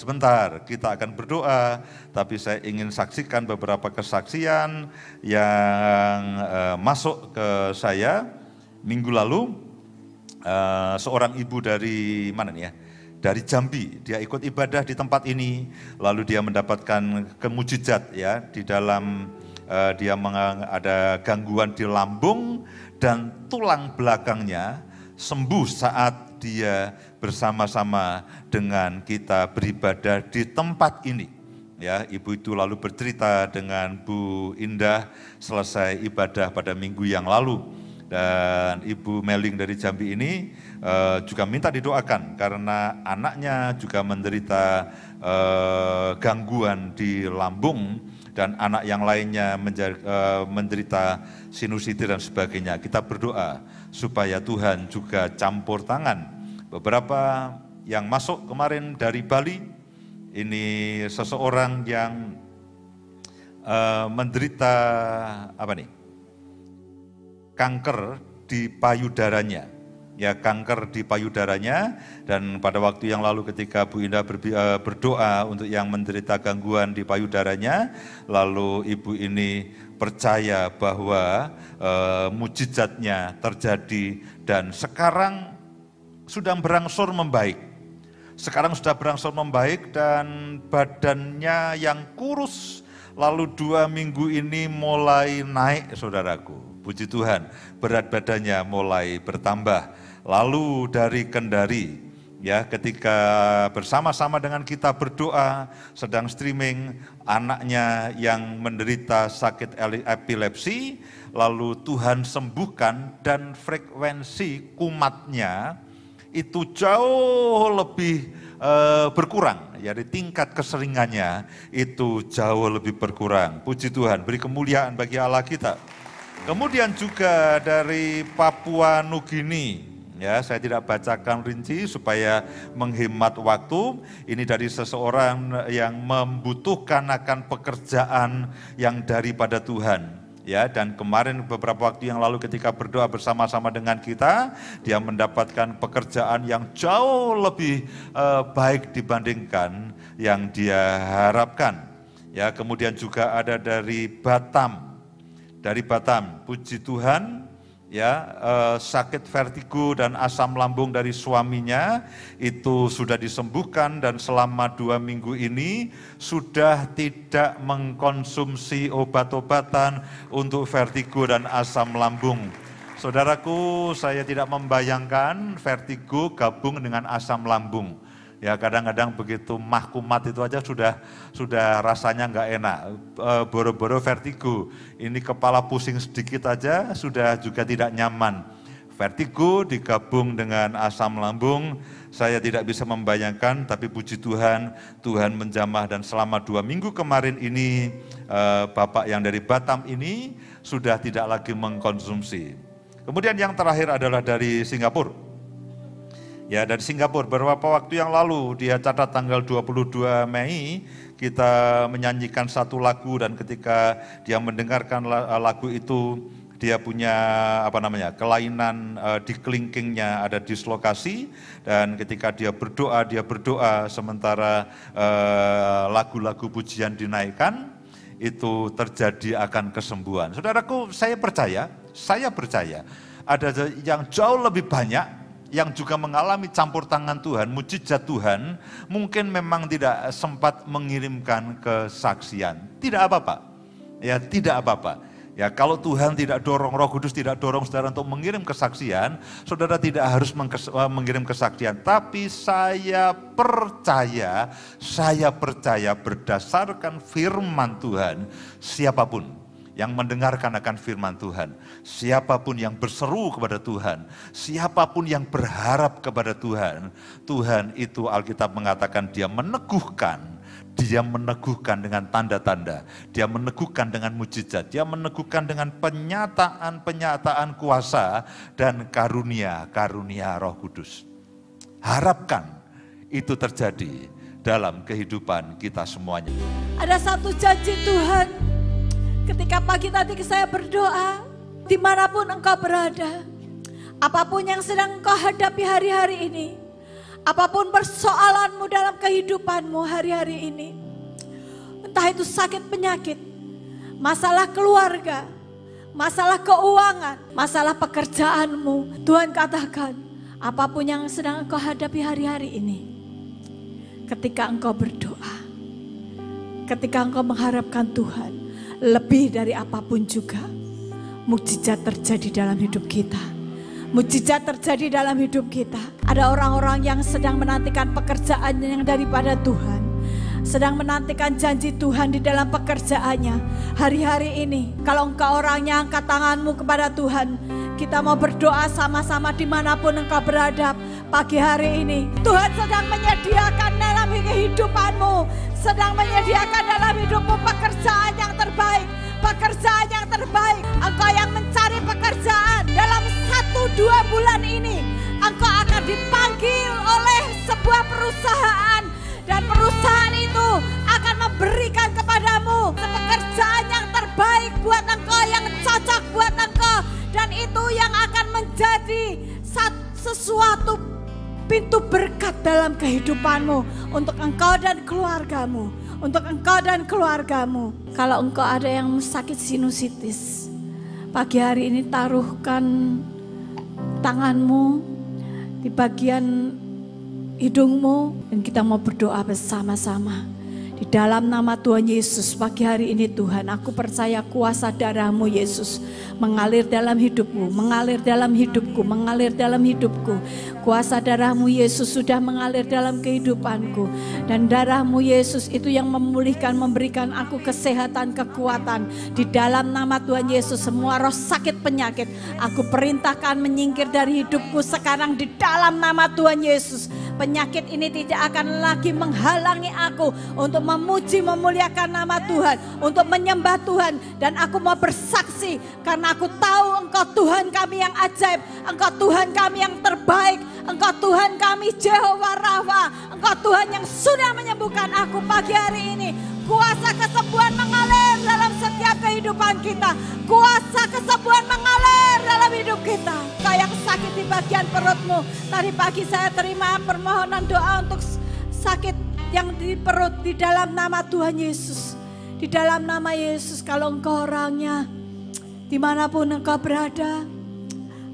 Sebentar, kita akan berdoa, tapi saya ingin saksikan beberapa kesaksian yang masuk ke saya minggu lalu. Seorang ibu dari mana nih ya? Dari Jambi, dia ikut ibadah di tempat ini, lalu dia mendapatkan kemujizat ya di dalam dia ada gangguan di lambung dan tulang belakangnya sembuh saat dia bersama-sama dengan kita beribadah di tempat ini. Ya, ibu itu lalu bercerita dengan Bu Indah selesai ibadah pada minggu yang lalu. Dan Ibu Meling dari Jambi ini juga minta didoakan karena anaknya juga menderita gangguan di lambung dan anak yang lainnya menderita sinusitis dan sebagainya. Kita berdoa supaya Tuhan juga campur tangan. Beberapa yang masuk kemarin dari Bali, ini seseorang yang menderita kanker di payudaranya. Ya, kanker di payudaranya, dan pada waktu yang lalu ketika Bu Indah berdoa untuk yang menderita gangguan di payudaranya, lalu ibu ini percaya bahwa mujizatnya terjadi dan sekarang sudah berangsur membaik. Sekarang sudah berangsur membaik dan badannya yang kurus, lalu 2 minggu ini mulai naik, saudaraku. Puji Tuhan, berat badannya mulai bertambah. Lalu dari Kendari, ya, ketika bersama-sama dengan kita berdoa, sedang streaming, anaknya yang menderita sakit epilepsi, lalu Tuhan sembuhkan dan frekuensi kumatnya itu jauh lebih berkurang. Jadi tingkat keseringannya itu jauh lebih berkurang. Puji Tuhan, beri kemuliaan bagi Allah kita. Kemudian juga dari Papua Nugini, ya, saya tidak bacakan rinci supaya menghemat waktu. Ini dari seseorang yang membutuhkan akan pekerjaan yang daripada Tuhan. Ya, dan kemarin beberapa waktu yang lalu ketika berdoa bersama-sama dengan kita, dia mendapatkan pekerjaan yang jauh lebih baik dibandingkan yang dia harapkan. Ya, kemudian juga ada dari Batam. Dari Batam, puji Tuhan, ya, sakit vertigo dan asam lambung dari suaminya itu sudah disembuhkan dan selama 2 minggu ini sudah tidak mengkonsumsi obat-obatan untuk vertigo dan asam lambung. Saudaraku, saya tidak membayangkan vertigo gabung dengan asam lambung. Ya, kadang-kadang begitu kumat itu aja sudah rasanya nggak enak. Boro-boro vertigo, ini kepala pusing sedikit aja sudah juga tidak nyaman. Vertigo digabung dengan asam lambung, saya tidak bisa membayangkan, tapi puji Tuhan, Tuhan menjamah dan selama 2 minggu kemarin ini, Bapak yang dari Batam ini sudah tidak lagi mengkonsumsi. Kemudian yang terakhir adalah dari Singapura. Ya, dari Singapura, beberapa waktu yang lalu dia catat tanggal 22 Mei kita menyanyikan satu lagu, dan ketika dia mendengarkan lagu itu dia punya kelainan di kelingkingnya ada dislokasi, dan ketika dia berdoa sementara lagu-lagu pujian dinaikkan, itu terjadi akan kesembuhan. Saudaraku, saya percaya ada yang jauh lebih banyak yang juga mengalami campur tangan Tuhan, mujizat Tuhan, mungkin memang tidak sempat mengirimkan kesaksian. Tidak apa-apa, ya, tidak apa-apa. Ya, kalau Tuhan tidak dorong, Roh Kudus tidak dorong saudara untuk mengirim kesaksian, saudara tidak harus mengirim kesaksian. Tapi saya percaya berdasarkan firman Tuhan, siapapun yang mendengarkan akan firman Tuhan, siapapun yang berseru kepada Tuhan, siapapun yang berharap kepada Tuhan, Tuhan itu Alkitab mengatakan dia meneguhkan dengan tanda-tanda, dia meneguhkan dengan mujizat, dia meneguhkan dengan penyataan kuasa dan karunia Roh Kudus. Harapkan itu terjadi dalam kehidupan kita semuanya. Ada satu janji Tuhan. Ketika pagi tadi saya berdoa, dimanapun engkau berada, apapun yang sedang engkau hadapi hari-hari ini, Apapun persoalanmu dalam kehidupanmu hari-hari ini, entah itu sakit penyakit, masalah keluarga, masalah keuangan, masalah pekerjaanmu, Tuhan katakan, apapun yang sedang engkau hadapi hari-hari ini, ketika engkau berdoa, ketika engkau mengharapkan Tuhan, lebih dari apapun juga, mukjizat terjadi dalam hidup kita. Mukjizat terjadi dalam hidup kita. Ada orang-orang yang sedang menantikan pekerjaan yang daripada Tuhan, sedang menantikan janji Tuhan di dalam pekerjaannya. Hari-hari ini, kalau engkau orangnya, angkat tanganmu kepada Tuhan. Kita mau berdoa sama-sama dimanapun engkau berada. Pagi hari ini, Tuhan sedang menyediakan dalam kehidupanmu, sedang menyediakan dalam hidupmu pekerjaan yang terbaik. Pekerjaan yang terbaik. Engkau yang mencari pekerjaan dalam 1-2 bulan ini, engkau akan dipanggil oleh sebuah perusahaan, dan perusahaan itu akan memberikan kepadamu pekerjaan yang terbaik buat engkau, yang cocok buat engkau, dan itu yang akan menjadi sesuatu pintu berkat dalam kehidupanmu untuk engkau dan keluargamu. Untuk engkau dan keluargamu. Kalau engkau ada yang sakit sinusitis, pagi hari ini taruhkan tanganmu di bagian hidungmu, dan kita mau berdoa bersama-sama. Di dalam nama Tuhan Yesus, pagi hari ini Tuhan, aku percaya kuasa darah-Mu Yesus mengalir dalam hidupmu, mengalir dalam hidupku, mengalir dalam hidupku. Kuasa darah-Mu Yesus sudah mengalir dalam kehidupanku, dan darah-Mu Yesus itu yang memulihkan, memberikan aku kesehatan, kekuatan. Di dalam nama Tuhan Yesus, semua roh sakit penyakit aku perintahkan menyingkir dari hidupku sekarang di dalam nama Tuhan Yesus. Penyakit ini tidak akan lagi menghalangi aku untuk memuji, memuliakan nama Tuhan, untuk menyembah Tuhan. Dan aku mau bersaksi karena aku tahu Engkau Tuhan kami yang ajaib, Engkau Tuhan kami yang terbaik, Engkau Tuhan kami Jehovah Rafa, Engkau Tuhan yang sudah menyembuhkan aku pagi hari ini. Kuasa kesembuhan mengalir dalam setiap kehidupan kita. Kuasa kesembuhan mengalir dalam hidup kita. Kau yang sakit di bagian perutmu, tadi pagi saya terima permohonan doa untuk sakit yang di perut di dalam nama Tuhan Yesus. Di dalam nama Yesus, kalau engkau orangnya, dimanapun engkau berada,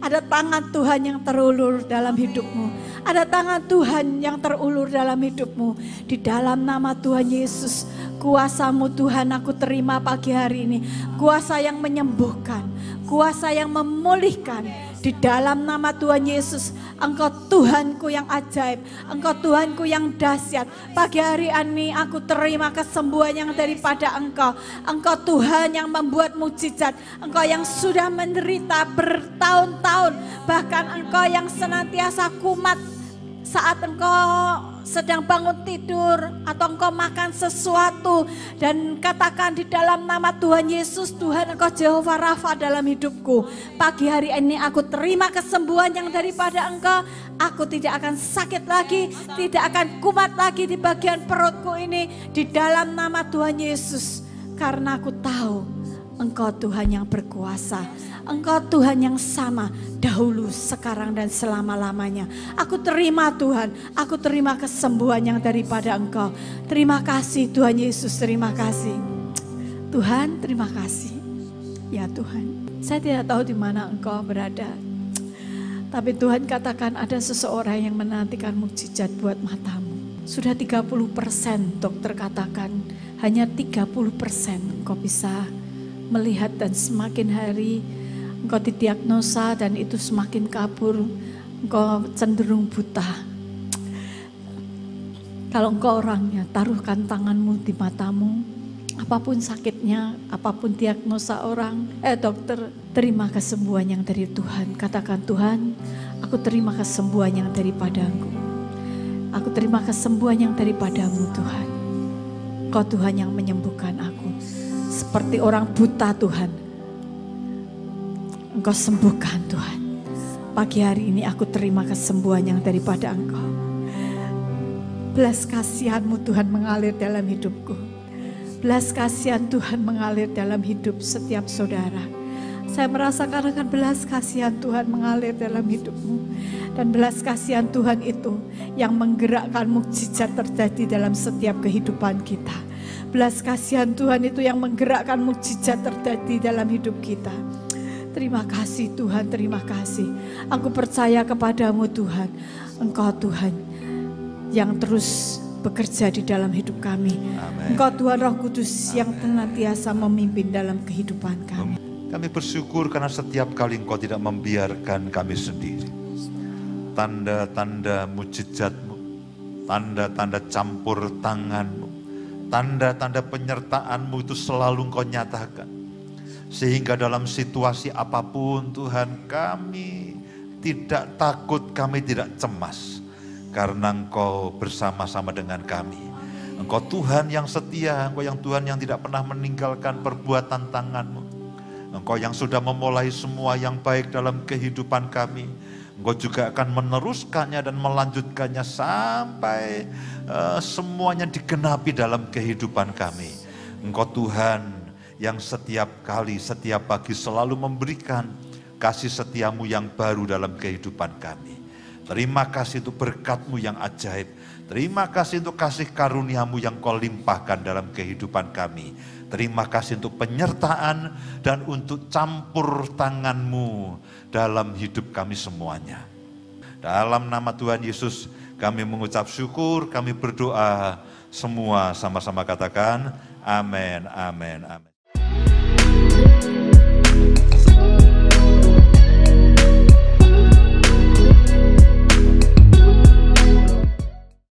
ada tangan Tuhan yang terulur dalam hidupmu. Ada tangan Tuhan yang terulur dalam hidupmu. Di dalam nama Tuhan Yesus, kuasa-Mu Tuhan aku terima pagi hari ini. Kuasa yang menyembuhkan, kuasa yang memulihkan. Di dalam nama Tuhan Yesus, Engkau Tuhanku yang ajaib, Engkau Tuhanku yang dahsyat. Pagi hari ini aku terima kesembuhan yang daripada Engkau. Engkau Tuhan yang membuat mukjizat, Engkau yang sudah menderita bertahun-tahun, bahkan Engkau yang senantiasa kumat saat engkau sedang bangun tidur atau engkau makan sesuatu, dan katakan di dalam nama Tuhan Yesus, Tuhan Engkau Jehovah Rafa dalam hidupku. Pagi hari ini aku terima kesembuhan yang daripada Engkau. Aku tidak akan sakit lagi, tidak akan kumat lagi di bagian perutku ini, di dalam nama Tuhan Yesus. Karena aku tahu Engkau Tuhan yang berkuasa, Engkau Tuhan yang sama dahulu, sekarang, dan selama-lamanya. Aku terima Tuhan, aku terima kesembuhan yang daripada Engkau. Terima kasih Tuhan Yesus, terima kasih. Tuhan, terima kasih. Ya Tuhan, saya tidak tahu di mana Engkau berada, tapi Tuhan katakan ada seseorang yang menantikan mukjizat buat matamu. Sudah 30%, dokter katakan hanya 30% Engkau bisa melihat, dan semakin hari engkau didiagnosa dan itu semakin kabur, engkau cenderung buta. Kalau engkau orangnya, taruhkan tanganmu di matamu, apapun sakitnya, apapun diagnosa orang, dokter, terima kesembuhan yang dari Tuhan. Katakan, Tuhan, aku terima kesembuhan yang daripadamu. Aku terima kesembuhan yang daripadamu Tuhan. Engkau Tuhan yang menyembuhkan aku. Seperti orang buta Tuhan, Engkau sembuhkan Tuhan. Pagi hari ini aku terima kesembuhan yang daripada Engkau. Belas kasihan-Mu Tuhan mengalir dalam hidupku. Belas kasihan Tuhan mengalir dalam hidup setiap saudara. Saya merasakan akan belas kasihan Tuhan mengalir dalam hidupmu. Dan belas kasihan Tuhan itu yang menggerakkan mukjizat terjadi dalam setiap kehidupan kita. Belas kasihan Tuhan itu yang menggerakkan mukjizat terjadi dalam hidup kita. Terima kasih Tuhan, terima kasih. Aku percaya kepadamu Tuhan. Engkau Tuhan yang terus bekerja di dalam hidup kami. Amen. Engkau Tuhan Roh Kudus yang senantiasa memimpin dalam kehidupan kami. Kami bersyukur karena setiap kali Engkau tidak membiarkan kami sendiri. Tanda-tanda mujizat-Mu, tanda-tanda campur tangan-Mu, tanda-tanda penyertaan-Mu itu selalu Engkau nyatakan. Sehingga dalam situasi apapun Tuhan, kami tidak takut, kami tidak cemas. Karena Engkau bersama-sama dengan kami. Engkau Tuhan yang setia, Engkau yang Tuhan yang tidak pernah meninggalkan perbuatan tangan-Mu. Engkau yang sudah memulai semua yang baik dalam kehidupan kami. Engkau juga akan meneruskannya dan melanjutkannya sampai semuanya digenapi dalam kehidupan kami. Engkau Tuhan yang setiap kali, setiap pagi selalu memberikan kasih setiamu yang baru dalam kehidupan kami. Terima kasih untuk berkat-Mu yang ajaib. Terima kasih untuk kasih karuniamu yang Kau limpahkan dalam kehidupan kami. Terima kasih untuk penyertaan dan untuk campur tangan-Mu dalam hidup kami semuanya. Dalam nama Tuhan Yesus kami mengucap syukur, kami berdoa. Semua sama-sama katakan amin, amin, amin.